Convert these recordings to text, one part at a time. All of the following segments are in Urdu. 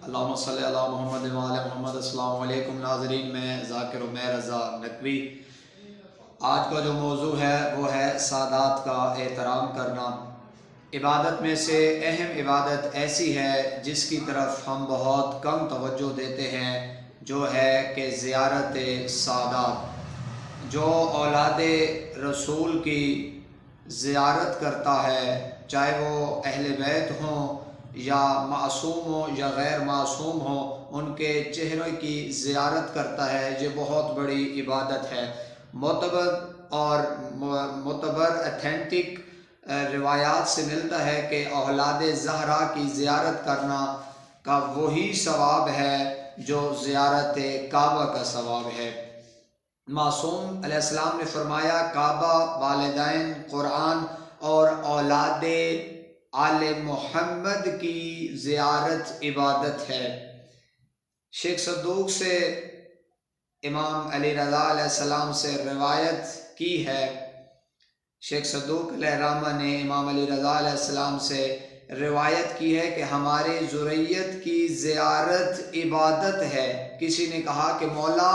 اللہم صلی علی محمد وعلی محمد۔ السلام علیکم ناظرین، میں ذاکر عمیر رضا نقوی۔ آج کا جو موضوع ہے وہ ہے سادات کا احترام کرنا۔ عبادت میں سے اہم عبادت ایسی ہے جس کی طرف ہم بہت کم توجہ دیتے ہیں، جو ہے کہ زیارت سادات۔ جو اولاد رسول کی زیارت کرتا ہے، چاہے وہ اہل بیت ہوں یا معصوم ہوں یا غیر معصوم ہوں، ان کے چہرے کی زیارت کرتا ہے، یہ بہت بڑی عبادت ہے۔ معتبر اتھینٹک روایات سے ملتا ہے کہ اولاد زہرا کی زیارت کرنا کا وہی ثواب ہے جو زیارت کعبہ کا ثواب ہے۔ معصوم علیہ السلام نے فرمایا، کعبہ، والدین، قرآن اور اولاد آل محمد کی زیارت عبادت ہے۔ شیخ صدوق سے امام علی رضا علیہ السلام سے روایت کی ہے، شیخ صدوق علیہ الرحمہ نے امام علی رضا علیہ السلام سے روایت کی ہے کہ ہماری ذریت کی زیارت عبادت ہے۔ کسی نے کہا کہ مولا،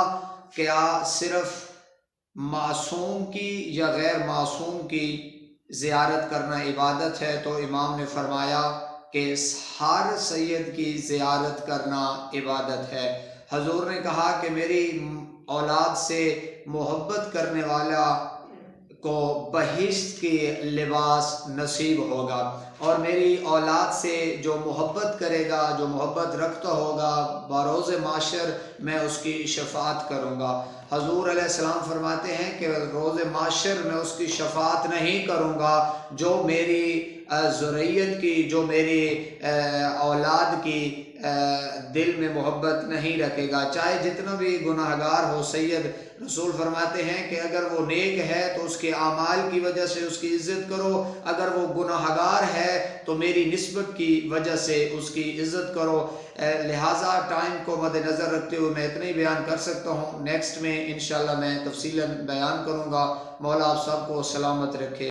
کیا صرف معصوم کی یا غیر معصوم کی زیارت کرنا عبادت ہے؟ تو امام نے فرمایا کہ ہر سید کی زیارت کرنا عبادت ہے۔ حضور نے کہا کہ میری اولاد سے محبت کرنے والا کو بہشت کی لباس نصیب ہوگا، اور میری اولاد سے جو محبت کرے گا، جو محبت رکھتا ہوگا، بروز معاشر میں اس کی شفاعت کروں گا۔ حضور علیہ السلام فرماتے ہیں کہ روز معاشر میں اس کی شفاعت نہیں کروں گا جو میری ذریت کی، جو میری اولاد کی دل میں محبت نہیں رکھے گا، چاہے جتنا بھی گناہ گار ہو۔ سید رسول فرماتے ہیں کہ اگر وہ نیک ہے تو اس کے اعمال کی وجہ سے اس کی عزت کرو، اگر وہ گناہ گار ہے تو میری نسبت کی وجہ سے اس کی عزت کرو۔ لہٰذا ٹائم کو مد نظر رکھتے ہوئے میں اتنا ہی بیان کر سکتا ہوں، نیکسٹ میں انشاءاللہ میں تفصیلاً بیان کروں گا۔ مولا آپ سب کو سلامت رکھے۔